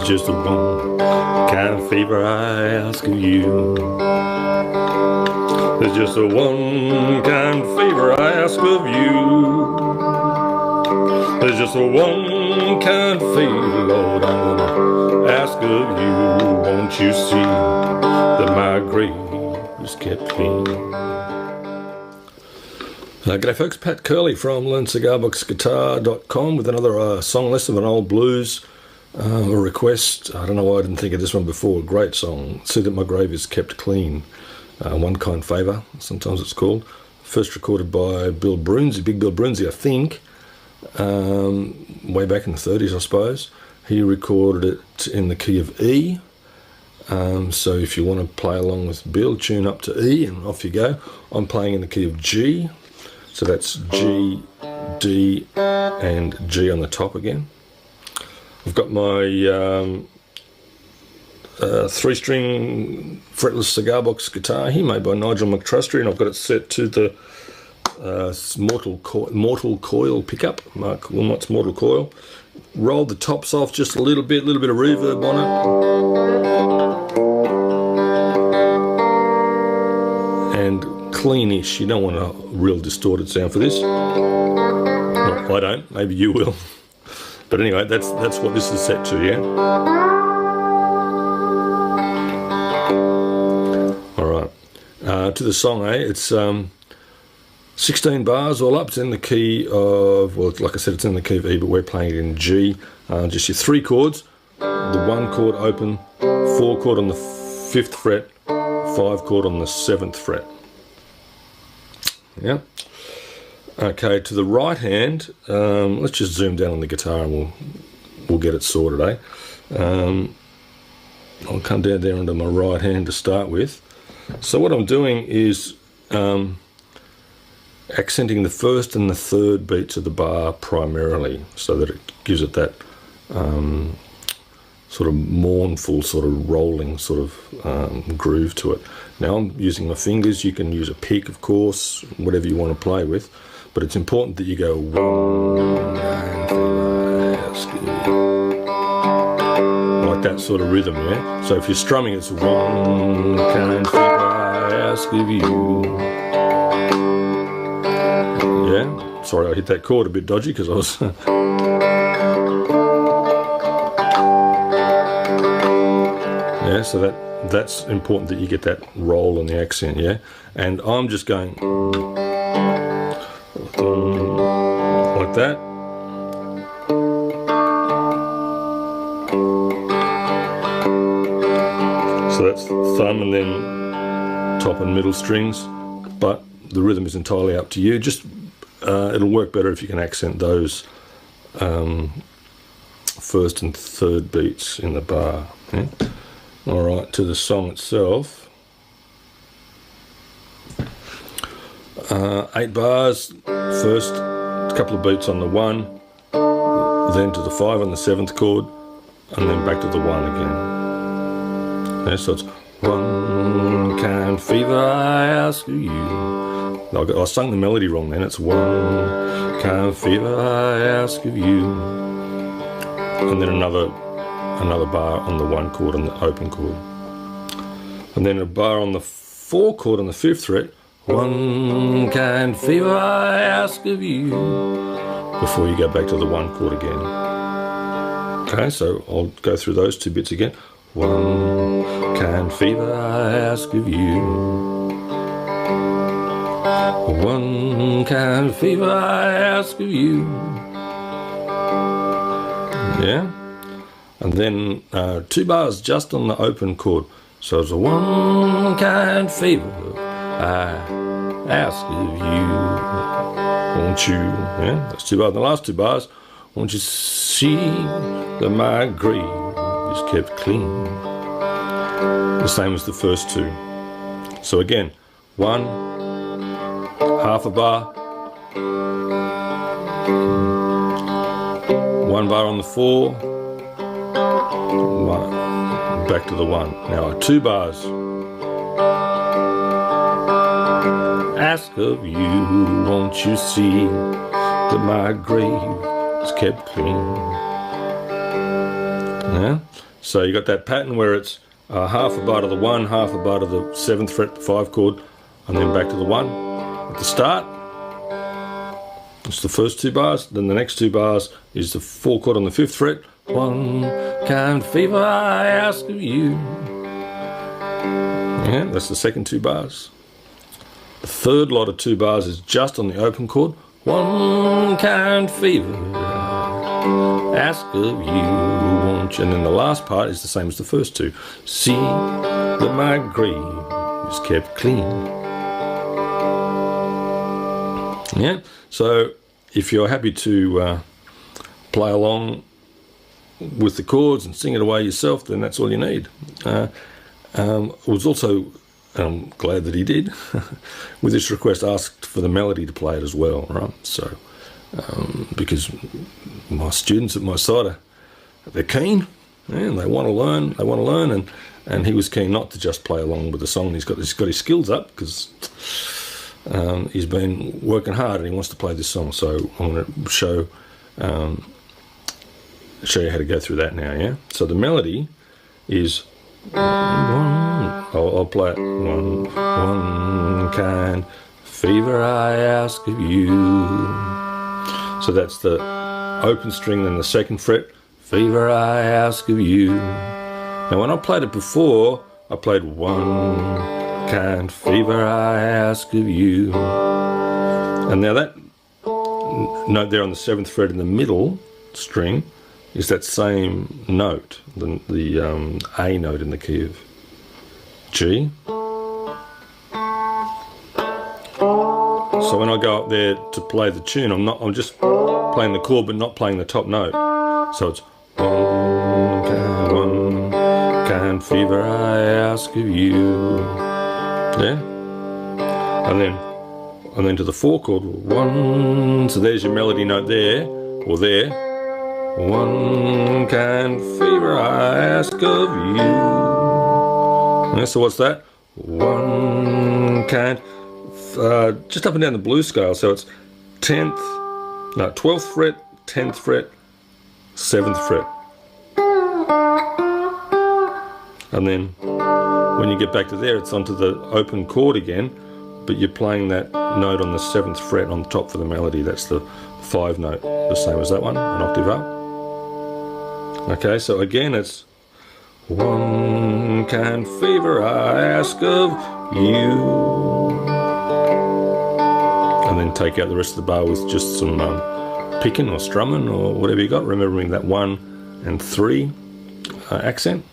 just the one kind of favor I ask of you. There's just the one kind of favor I ask of you. There's just the one kind of favor, Lord, I'm gonna ask of you. Won't you see that my grave is kept clean? G'day folks, Pat Curley from LearnCigarBoxGuitar.com with another song list of an old blues a request. I don't know why I didn't think of this one before. Great song. See that my grave is kept clean. One kind favour, sometimes it's called. First recorded by Bill Brunsey, Big Bill Brunsey, I think. Way back in the 30s, I suppose. He recorded it in the key of E. So if you want to play along with Bill, tune up to E and off you go. I'm playing in the key of G. So that's G, D, and G on the top again. I've got my 3-string fretless cigar box guitar here, made by Nigel McTrusty, and I've got it set to the Mortal Coil pickup, Mark Wilmot's Mortal Coil. Rolled the tops off just a little bit of reverb on it. And cleanish. You don't want a real distorted sound for this. No, I don't. Maybe you will. But anyway, that's what this is set to, yeah? Alright. To the song, It's 16 bars all up. It's in the key of, well, like I said, it's in the key of E, but we're playing it in G. Just your 3 chords. The 1 chord open, 4 chord on the 5th fret, 5 chord on the 7th fret. Yeah. Okay, to the right hand, let's just zoom down on the guitar and we'll get it sorted, I'll come down there onto my right hand to start with. So what I'm doing is accenting the 1st and the 3rd beats of the bar primarily, so that it gives it that sort of mournful, sort of rolling sort of groove to it. Now I'm using my fingers. You can use a pick, of course, whatever you want to play with, but it's important that you go 1 kind favor I ask you, like that sort of rhythm, yeah? So if you're strumming, it's 1 kind favor I ask of you. Yeah? Sorry, I hit that chord a bit dodgy because I was... Yeah, so that's important that you get that roll on the accent, yeah? And I'm just going like that. So that's thumb and then top and middle strings, but the rhythm is entirely up to you. Just it'll work better if you can accent those 1st and 3rd beats in the bar, yeah? Alright, to the song itself. 8 bars, first couple of beats on the 1, then to the 5 on the 7th chord, and then back to the 1 again. Yeah, so it's 1 kind favor I ask of you. I sung the melody wrong then. It's 1 kind favor I ask of you. And then another bar on the 1 chord on the open chord, and then a bar on the 4 chord on the 5th fret. 1 kind favor I ask of you, before you go back to the 1 chord again. Okay, so I'll go through those 2 bits again. 1 kind favor I ask of you. 1 kind favor I ask of you. Yeah. And then 2 bars just on the open chord. So it's a 1 kind favor I ask of you. Won't you? Yeah, that's 2 bars. The last 2 bars. Won't you see that my grave is kept clean? The same as the first 2. So again, 1, half a bar, 1 bar on the 4. 1, back to the 1. Now 2 bars. Ask of you, won't you see that my grave is kept clean? Yeah? So you got that pattern where it's half a bar to the 1, half a bar to the 7th fret, the 5 chord, and then back to the 1 at the start. It's the first 2 bars. Then the next 2 bars is the 4 chord on the 5th fret. One kind favor I ask of you. Yeah, that's the second 2 bars. The third lot of 2 bars is just on the open chord. One kind favor I ask of you, won't you? And then the last part is the same as the first 2. See that my grave is kept clean. Yeah, so if you're happy to play along with the chords and sing it away yourself, then that's all you need. I was also glad that he did, with this request, asked for the melody to play it as well, right? So, because my students at my side, they're keen, and they want to learn, and he was keen not to just play along with the song. He's got his skills up, because he's been working hard and he wants to play this song. So I'm going to show you how to go through that now, yeah? So the melody is I'll play it. One kind favor I ask of you. So that's the open string, then the 2nd fret. Favor I ask of you. Now when I played it before, I played one kind favor I ask of you. And now that note there on the 7th fret in the middle string is that same note, the A note in the key of G. So when I go up there to play the tune, I'm just playing the chord but not playing the top note. So it's one kind favor I ask of you. Yeah? And then to the 4 chord, 1, so there's your melody note there, or there. One kind favor I ask of you. Yeah, so what's that? One kind, just up and down the blues scale. So it's 12th fret, 10th fret, 7th fret. And then when you get back to there, it's onto the open chord again, but you're playing that note on the 7th fret on the top for the melody. That's the 5 note, the same as that one, an octave up. Okay, so again it's one kind favor I ask of you. And then take out the rest of the bar with just some picking or strumming or whatever you got, remembering that 1 and 3 accent.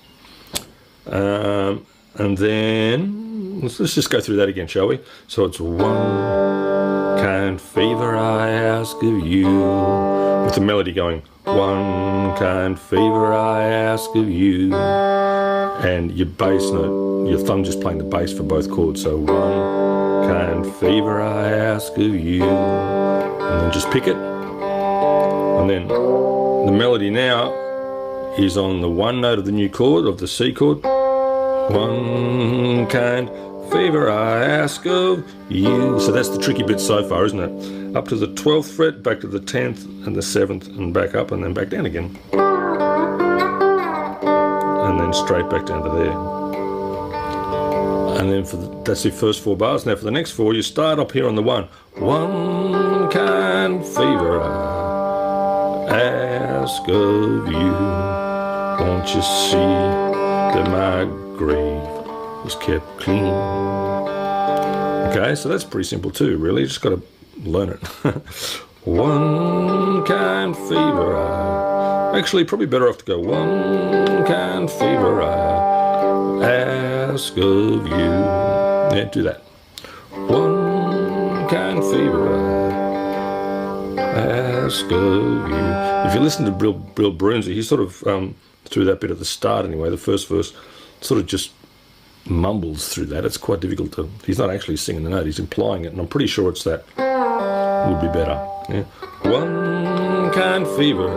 And then let's just go through that again, shall we? So it's one kind favor I ask of you, with the melody going one kind favor I ask of you, and your bass note, your thumb just playing the bass for both chords. So one kind favor I ask of you, and then just pick it. And then the melody now is on the 1 note of the new chord, of the C chord. One kind favor I ask of you. So that's the tricky bit so far, isn't it? Up to the 12th fret, back to the 10th and the 7th, and back up and then back down again. And then straight back down to there. And then that's the first 4 bars. Now for the next 4, you start up here on the 1. One kind favor I ask of you. Won't you see that my grave was kept clean? Okay, so that's pretty simple too, really. You just got to learn it. One kind favor I... Actually, probably better off to go one kind favor I ask of you. Yeah, do that. One kind favor I ask of you. If you listen to Bill Brunsey, he sort of, through that bit at the start anyway, the first verse, sort of just mumbles through that. It's quite difficult to... He's not actually singing the note, he's implying it, and I'm pretty sure it's that. Would be better. Yeah. One kind favor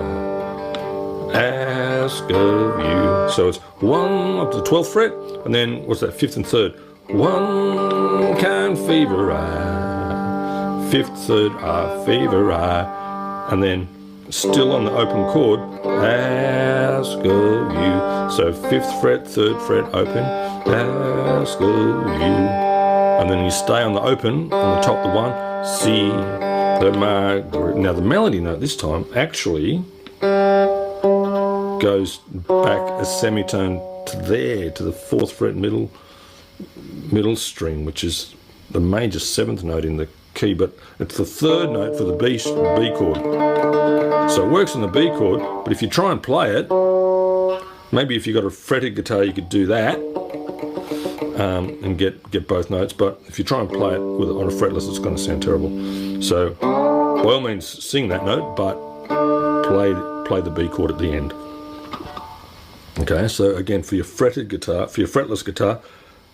I ask of you. So it's 1 up to the 12th fret, and then what's that, 5th and 3rd. One kind favor I, 5th, 3rd, favor I, and then still on the open chord, ask of you. So 5th fret, 3rd fret, open, ask of you. And then you stay on the open, on the top of the 1, C, the Margaret. Now the melody note this time actually goes back a semitone to there, to the 4th fret middle string, which is the major 7th note in the key, but it's the 3rd note for the B chord. So it works on the B chord, but if you try and play it, maybe if you got a fretted guitar you could do that and get both notes, but if you try and play it on a fretless it's going to sound terrible. So by all means sing that note, but play the B chord at the end. Okay, so again, for your fretted guitar, for your fretless guitar,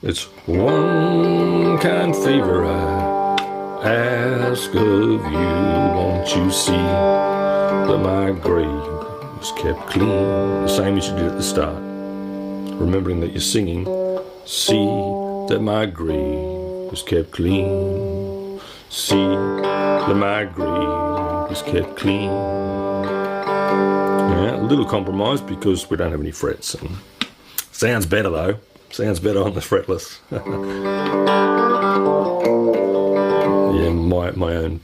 it's one kind favor I ask of you, won't you see that my grave is kept clean? The same as you did at the start. Remembering that you're singing, see that my grave is kept clean. See that my grave is kept clean. Yeah, a little compromise because we don't have any frets. And sounds better though. Sounds better on the fretless. Yeah, my own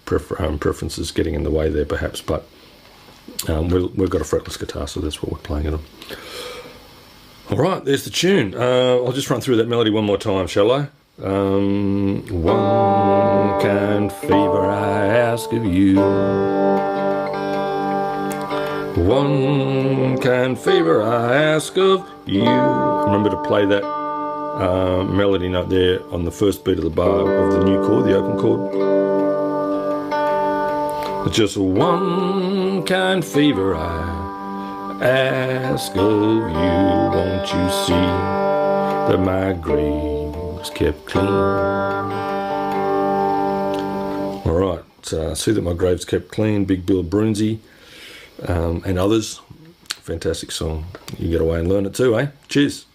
preferences getting in the way there perhaps, but we've got a fretless guitar, so that's what we're playing it on. All right, there's the tune. I'll just run through that melody one more time, shall I? One kind favor I ask of you. One kind favor I ask of you. Remember to play that melody note there on the first beat of the bar of the new chord, the open chord. It's just one kind favor I ask of you, won't you see that my grave is kept clean? Alright, see that my grave's kept clean, Big Bill Brunsey and others. Fantastic song. You get away and learn it too, eh? Cheers.